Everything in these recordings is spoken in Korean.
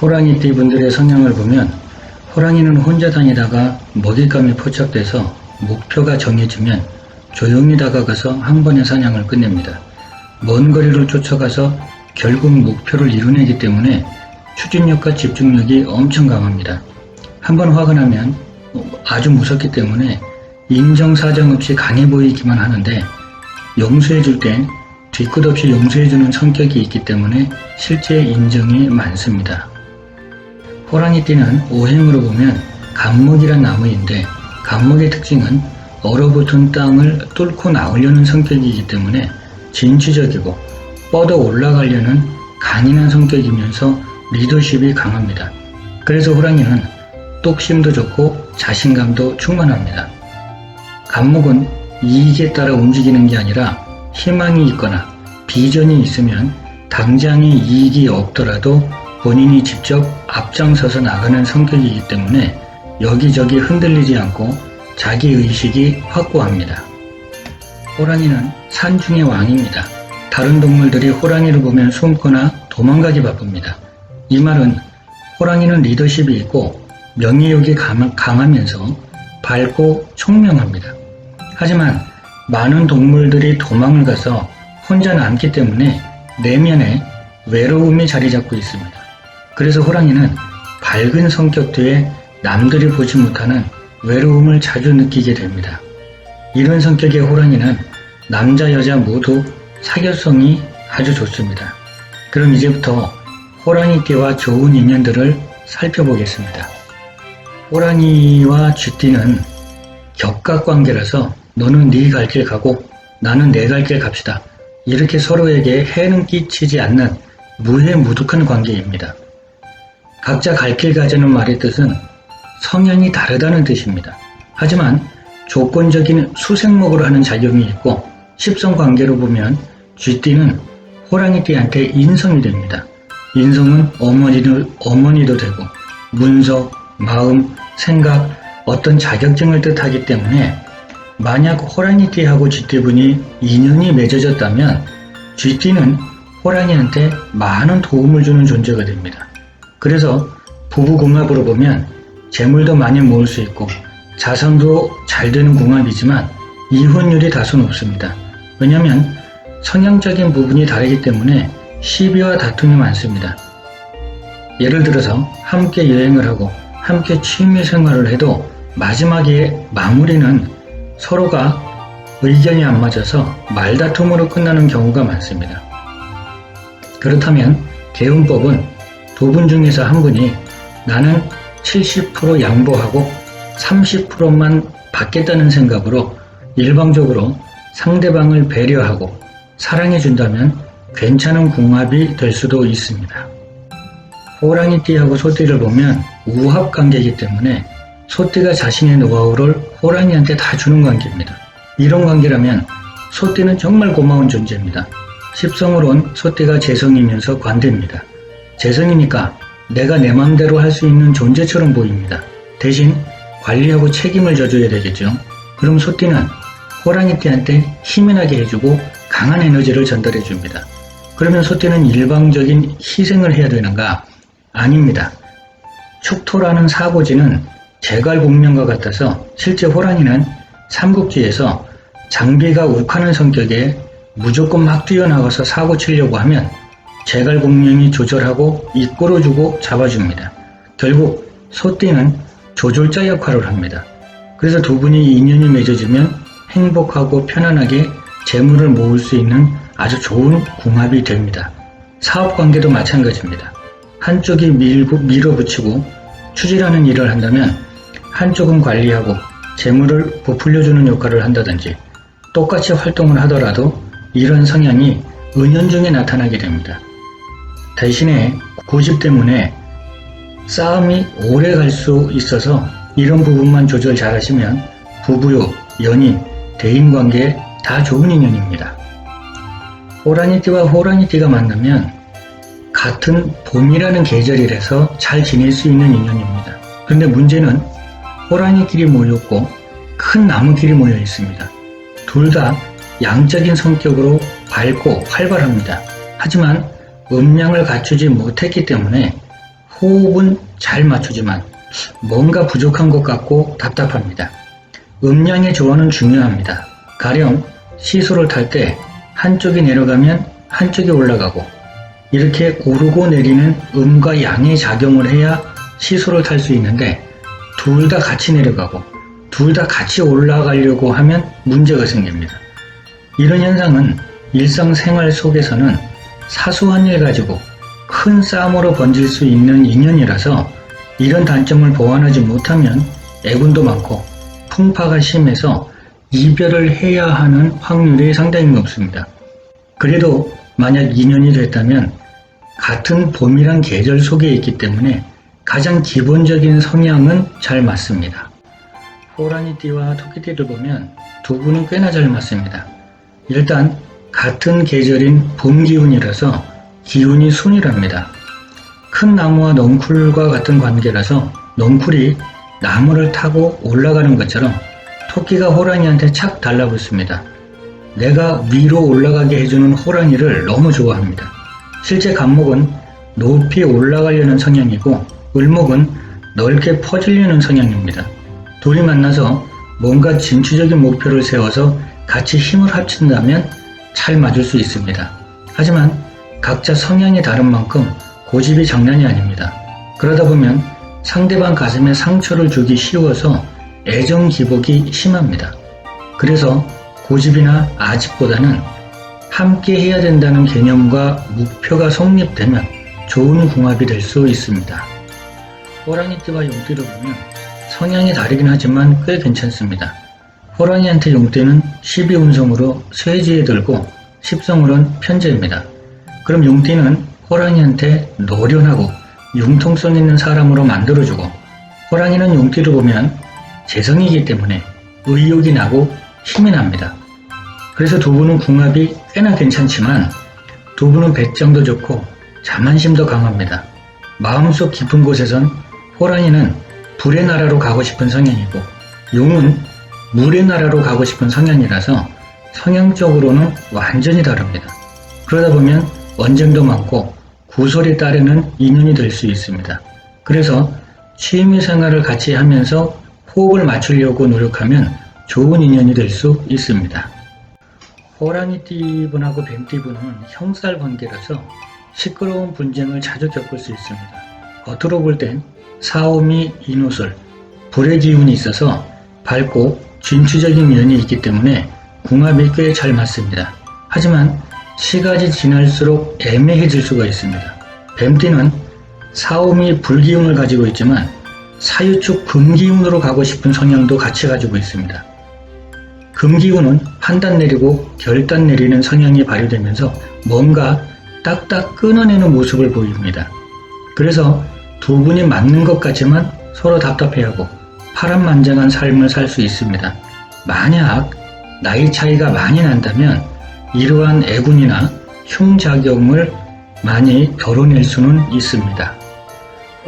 호랑이띠 분들의 성향을 보면 호랑이는 혼자 다니다가 먹잇감이 포착돼서 목표가 정해지면 조용히 다가가서 한 번에 사냥을 끝냅니다. 먼 거리를 쫓아가서 결국 목표를 이루내기 때문에 추진력과 집중력이 엄청 강합니다. 한 번 화가 나면 아주 무섭기 때문에 인정사정 없이 강해 보이기만 하는데 용서해줄 땐 뒤끝 없이 용서해주는 성격이 있기 때문에 실제 인정이 많습니다. 호랑이띠는 오행으로 보면 간목이란 나무인데 간목의 특징은 얼어붙은 땅을 뚫고 나오려는 성격이기 때문에 진취적이고 뻗어 올라가려는 강인한 성격이면서 리더십이 강합니다. 그래서 호랑이는 똑심도 좋고 자신감도 충만합니다. 간목은 이익에 따라 움직이는 게 아니라 희망이 있거나 비전이 있으면 당장의 이익이 없더라도 본인이 직접 앞장서서 나가는 성격이기 때문에 여기저기 흔들리지 않고 자기의식이 확고합니다. 호랑이는 산중의 왕입니다. 다른 동물들이 호랑이를 보면 숨거나 도망가기 바쁩니다. 이 말은 호랑이는 리더십이 있고 명예욕이 강하면서 밝고 총명합니다. 하지만 많은 동물들이 도망을 가서 혼자 남기 때문에 내면에 외로움이 자리 잡고 있습니다. 그래서 호랑이는 밝은 성격 뒤에 남들이 보지 못하는 외로움을 자주 느끼게 됩니다. 이런 성격의 호랑이는 남자 여자 모두 사교성이 아주 좋습니다. 그럼 이제부터 호랑이띠와 좋은 인연들을 살펴보겠습니다. 호랑이와 쥐띠는 격각관계라서 너는 네 갈 길 가고 나는 내 갈 길 갑시다. 이렇게 서로에게 해는 끼치지 않는 무해무득한 관계입니다. 각자 갈 길 가자는 말의 뜻은 성향이 다르다는 뜻입니다. 하지만 조건적인 수생목으로 하는 작용이 있고 십성관계로 보면 쥐띠는 호랑이띠한테 인성이 됩니다. 인성은 어머니도 되고 문서, 마음, 생각, 어떤 자격증을 뜻하기 때문에 만약 호랑이띠하고 쥐띠분이 인연이 맺어졌다면 쥐띠는 호랑이한테 많은 도움을 주는 존재가 됩니다. 그래서 부부궁합으로 보면 재물도 많이 모을 수 있고 자선도 잘 되는 궁합이지만 이혼율이 다소 높습니다. 왜냐하면 성향적인 부분이 다르기 때문에 시비와 다툼이 많습니다. 예를 들어서 함께 여행을 하고 함께 취미생활을 해도 마지막에 마무리는 서로가 의견이 안 맞아서 말다툼으로 끝나는 경우가 많습니다. 그렇다면 개운법은 두 분 중에서 한 분이 나는 70% 양보하고 30%만 받겠다는 생각으로 일방적으로 상대방을 배려하고 사랑해준다면 괜찮은 궁합이 될 수도 있습니다. 호랑이띠하고 소띠를 보면 우합관계이기 때문에 소띠가 자신의 노하우를 호랑이한테 다 주는 관계입니다. 이런 관계라면 소띠는 정말 고마운 존재입니다. 십성으론 소띠가 재성이면서 관대입니다. 재성이니까 내가 내 맘대로 할 수 있는 존재처럼 보입니다. 대신 관리하고 책임을 져줘야 되겠죠. 그럼 소띠는 호랑이띠한테 힘이 나게 해주고 강한 에너지를 전달해 줍니다. 그러면 소띠는 일방적인 희생을 해야 되는가? 아닙니다. 축토라는 사고지는 제갈공명과 같아서 실제 호랑이는 삼국지에서 장비가 욱하는 성격에 무조건 막 뛰어나가서 사고 치려고 하면 제갈공명이 조절하고 이끌어주고 잡아줍니다. 결국 소띠는 조절자 역할을 합니다. 그래서 두 분이 인연이 맺어지면 행복하고 편안하게 재물을 모을 수 있는 아주 좋은 궁합이 됩니다. 사업관계도 마찬가지입니다. 한쪽이 밀어붙이고 추진하는 일을 한다면 한쪽은 관리하고 재물을 부풀려주는 역할을 한다든지 똑같이 활동을 하더라도 이런 성향이 은연중에 나타나게 됩니다. 대신에 고집 때문에 싸움이 오래 갈 수 있어서 이런 부분만 조절 잘 하시면 부부요, 연인, 대인관계 다 좋은 인연입니다. 호랑이띠와 호랑이띠가 만나면 같은 봄이라는 계절이라서 잘 지낼 수 있는 인연입니다. 그런데 문제는 호랑이끼리 모였고 큰 나무끼리 모여 있습니다. 둘 다 양적인 성격으로 밝고 활발합니다. 하지만 음양을 갖추지 못했기 때문에 호흡은 잘 맞추지만 뭔가 부족한 것 같고 답답합니다. 음량의 조화는 중요합니다. 가령 시소를 탈 때 한쪽이 내려가면 한쪽이 올라가고 이렇게 오르고 내리는 음과 양의 작용을 해야 시소를 탈 수 있는데 둘 다 같이 내려가고 둘 다 같이 올라가려고 하면 문제가 생깁니다. 이런 현상은 일상생활 속에서는 사소한 일 가지고 큰 싸움으로 번질 수 있는 인연이라서 이런 단점을 보완하지 못하면 애군도 많고 풍파가 심해서 이별을 해야 하는 확률이 상당히 높습니다. 그래도 만약 인연이 됐다면 같은 봄이란 계절 속에 있기 때문에 가장 기본적인 성향은 잘 맞습니다. 호랑이띠와 토끼띠를 보면 두 분은 꽤나 잘 맞습니다. 일단 같은 계절인 봄 기운이라서 기운이 순이랍니다. 큰 나무와 넝쿨과 같은 관계라서 넝쿨이 나무를 타고 올라가는 것처럼 토끼가 호랑이한테 착 달라붙습니다. 내가 위로 올라가게 해주는 호랑이를 너무 좋아합니다. 실제 갑목은 높이 올라가려는 성향이고 을목은 넓게 퍼지려는 성향입니다. 둘이 만나서 뭔가 진취적인 목표를 세워서 같이 힘을 합친다면 잘 맞을 수 있습니다. 하지만 각자 성향이 다른 만큼 고집이 장난이 아닙니다. 그러다 보면 상대방 가슴에 상처를 주기 쉬워서 애정 기복이 심합니다. 그래서 고집이나 아집보다는 함께 해야 된다는 개념과 목표가 성립되면 좋은 궁합이 될 수 있습니다. 호랑이띠와 용띠를 보면 성향이 다르긴 하지만 꽤 괜찮습니다. 호랑이한테 용띠는 12운성으로 쇠지에 들고 10성으로는 편재입니다. 그럼 용띠는 호랑이한테 노련하고 융통성 있는 사람으로 만들어주고 호랑이는 용띠를 보면 재성이기 때문에 의욕이 나고 힘이 납니다. 그래서 두 분은 궁합이 꽤나 괜찮지만 두 분은 배짱도 좋고 자만심도 강합니다. 마음속 깊은 곳에선 호랑이는 불의 나라로 가고 싶은 성향이고 용은 물의 나라로 가고 싶은 성향이라서 성향적으로는 완전히 다릅니다. 그러다 보면 언쟁도 많고 구설이 따르는 인연이 될 수 있습니다. 그래서 취미생활을 같이 하면서 호흡을 맞추려고 노력하면 좋은 인연이 될 수 있습니다. 호랑이띠분하고 뱀띠분은 형살 관계라서 시끄러운 분쟁을 자주 겪을 수 있습니다. 겉으로 볼 땐 사오미, 인호술, 불의 기운이 있어서 밝고 진취적인 면이 있기 때문에 궁합이 꽤 잘 맞습니다. 하지만 시간이 지날수록 애매해질 수가 있습니다. 뱀띠는 사오미 불기운을 가지고 있지만 사유축 금기운으로 가고 싶은 성향도 같이 가지고 있습니다. 금기운은 판단 내리고 결단 내리는 성향이 발휘되면서 뭔가 딱딱 끊어내는 모습을 보입니다. 그래서 두 분이 맞는 것 같지만 서로 답답해하고 파란만장한 삶을 살 수 있습니다. 만약 나이 차이가 많이 난다면 이러한 애군이나 흉작용을 많이 덜어낼 수는 있습니다.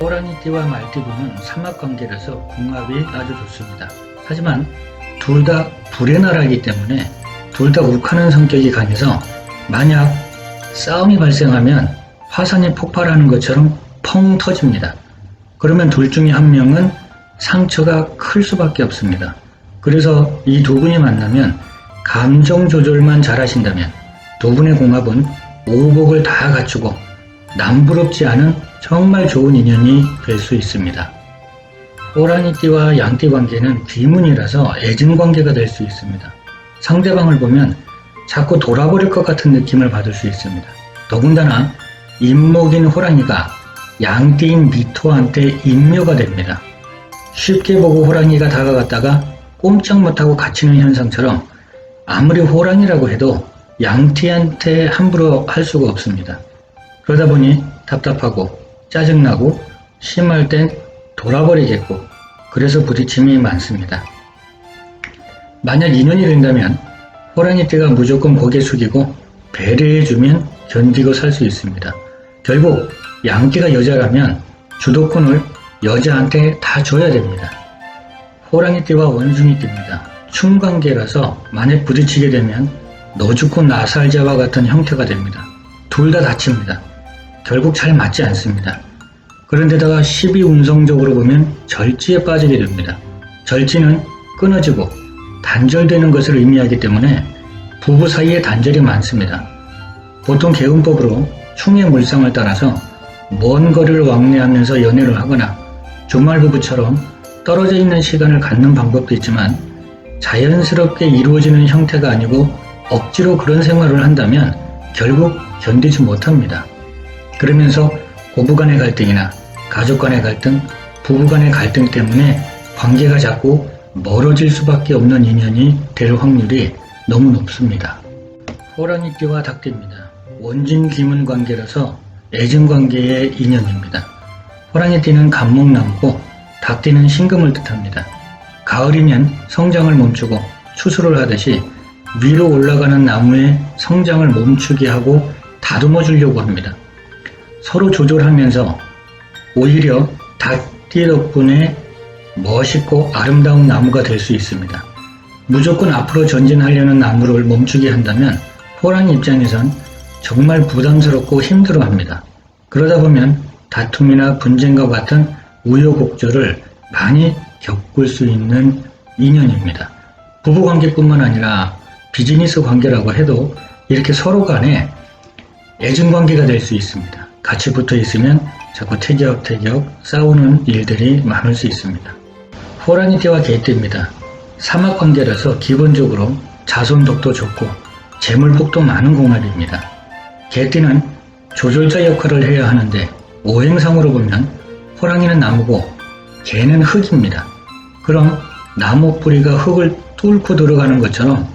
호랑이띠와 말띠분은 삼합관계라서 궁합이 아주 좋습니다. 하지만 둘 다 불의 나라이기 때문에 둘 다 욱하는 성격이 강해서 만약 싸움이 발생하면 화산이 폭발하는 것처럼 펑 터집니다. 그러면 둘 중에 한 명은 상처가 클 수밖에 없습니다. 그래서 이 두 분이 만나면 감정 조절만 잘하신다면 두 분의 궁합은 오복을 다 갖추고 남부럽지 않은 정말 좋은 인연이 될 수 있습니다. 호랑이띠와 양띠 관계는 귀문이라서 애증 관계가 될 수 있습니다. 상대방을 보면 자꾸 돌아버릴 것 같은 느낌을 받을 수 있습니다. 더군다나 인목인 호랑이가 양띠인 미토한테 인묘가 됩니다. 쉽게 보고 호랑이가 다가갔다가 꼼짝 못하고 갇히는 현상처럼 아무리 호랑이라고 해도 양띠한테 함부로 할 수가 없습니다. 그러다 보니 답답하고 짜증나고 심할 땐 돌아버리겠고 그래서 부딪힘이 많습니다. 만약 인연이 된다면 호랑이띠가 무조건 고개 숙이고 배려해주면 견디고 살 수 있습니다. 결국 양띠가 여자라면 주도권을 여자한테 다 줘야 됩니다. 호랑이띠와 원숭이띠입니다. 충관계라서 만약 부딪히게 되면 너 죽고 나 살자와 같은 형태가 됩니다. 둘 다 다칩니다. 결국 잘 맞지 않습니다. 그런데다가 12운성적으로 보면 절지에 빠지게 됩니다. 절지는 끊어지고 단절되는 것을 의미하기 때문에 부부 사이에 단절이 많습니다. 보통 계운법으로 충의 물상을 따라서 먼 거리를 왕래하면서 연애를 하거나 주말 부부처럼 떨어져 있는 시간을 갖는 방법도 있지만 자연스럽게 이루어지는 형태가 아니고 억지로 그런 생활을 한다면 결국 견디지 못합니다. 그러면서 고부간의 갈등이나 가족 간의 갈등, 부부 간의 갈등 때문에 관계가 자꾸 멀어질 수밖에 없는 인연이 될 확률이 너무 높습니다. 호랑이띠와 닭띠입니다. 원진 귀문 관계라서 애증 관계의 인연입니다. 호랑이띠는 갑목나무고 닭띠는 신금을 뜻합니다. 가을이면 성장을 멈추고 추수를 하듯이 위로 올라가는 나무의 성장을 멈추게 하고 다듬어 주려고 합니다. 서로 조절하면서 오히려 닭띠 덕분에 멋있고 아름다운 나무가 될 수 있습니다. 무조건 앞으로 전진하려는 나무를 멈추게 한다면 호랑이 입장에선 정말 부담스럽고 힘들어합니다. 그러다 보면 다툼이나 분쟁과 같은 우여곡절을 많이 겪을 수 있는 인연입니다. 부부관계뿐만 아니라 비즈니스 관계라고 해도 이렇게 서로 간에 애증관계가 될 수 있습니다. 같이 붙어 있으면 자꾸 티격태격 싸우는 일들이 많을 수 있습니다. 호랑이띠와 개띠입니다. 사막관계라서 기본적으로 자손덕도 좋고 재물복도 많은 궁합입니다. 개띠는 조절자 역할을 해야 하는데 오행상으로 보면 호랑이는 나무고 개는 흙입니다. 그럼 나무 뿌리가 흙을 뚫고 들어가는 것처럼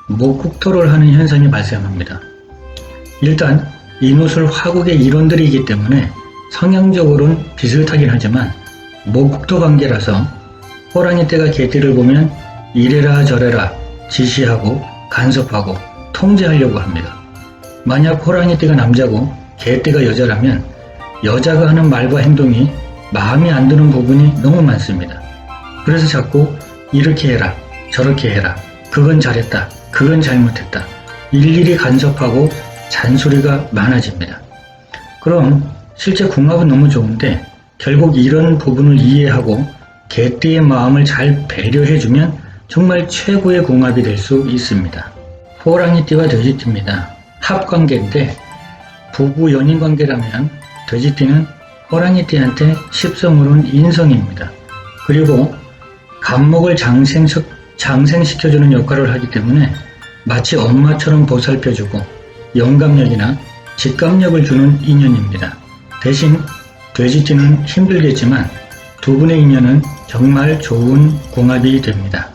목국토를 하는 현상이 발생합니다. 일단 이노술 화국의 일원들이기 때문에 성향적으로는 비슷하긴 하지만 목국토 관계라서 호랑이띠가 개띠를 보면 이래라 저래라 지시하고 간섭하고 통제하려고 합니다. 만약 호랑이띠가 남자고 개띠가 여자라면 여자가 하는 말과 행동이 마음에 안 드는 부분이 너무 많습니다. 그래서 자꾸 이렇게 해라 저렇게 해라 그건 잘했다 그건 잘못했다 일일이 간섭하고 잔소리가 많아집니다. 그럼 실제 궁합은 너무 좋은데 결국 이런 부분을 이해하고 개띠의 마음을 잘 배려해주면 정말 최고의 궁합이 될 수 있습니다. 호랑이띠와 돼지띠입니다. 합관계인데 부부 연인관계라면 돼지띠는 호랑이띠한테 십성으로는 인성입니다. 그리고 갑목을 장생시켜주는 역할을 하기 때문에 마치 엄마처럼 보살펴주고 영감력이나 직감력을 주는 인연입니다. 대신 돼지띠는 힘들겠지만 두 분의 인연은 정말 좋은 궁합이 됩니다.